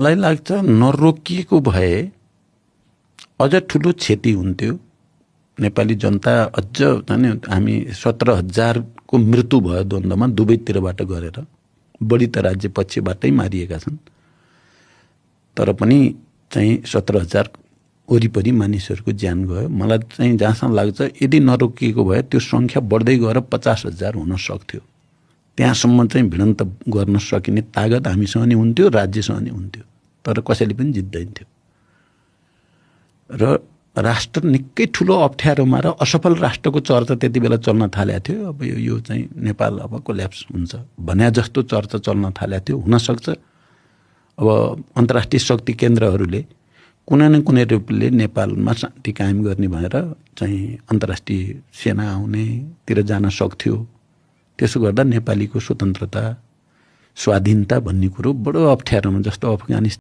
मलाई लाग्छ नरोकिएको भए अझ ठुलो क्षति हुन्थ्यो। नेपाली जनता अझ हामी 17,000 को मृत्यु भयो द्वन्द्वमा दुवैतिरबाट गरेर। बढी त राज्य पक्षबाटै मारिएका छन्, तर पनि चाहिँ 17,000 वरिपरि मानिसहरूको ज्यान गयो। मलाई चाहिँ जहाँसम्म लाग्छ यदि नरोकिएको भए त्यो संख्या बढ्दै गएर 50,000 हुन सक्थ्यो। त्यहाँसम्म चाहिँ भिडन्त गर्न सकिने तागत हामीसँग नि हुन्थ्यो, राज्यसँग नि हुन्थ्यो, तर कसैले पनि जित्दैन थियो। र राष्ट्र निकै ठुलो अप्ठ्यारोमा र असफल राष्ट्रको चर्चा त्यति बेला चल्न थालेको थियो। अब यो चाहिँ नेपाल अब कोल्याप्स हुन्छ भन्या जस्तो चर्चा चल्न थालेको थियो। हुनसक्छ अब अन्तर्राष्ट्रिय शक्ति केन्द्रहरूले कुनै न कुनै रूपले नेपालमा शान्ति कायम गर्ने भनेर चाहिँ अन्तर्राष्ट्रिय सेना आउनेतिर जान सक्थ्यो। त्यसो गर्दा नेपालीको स्वतन्त्रता, स्वाधीनता भन्ने कुरो बडो अप्ठ्यारोमा, जस्तो अफगानिस्तान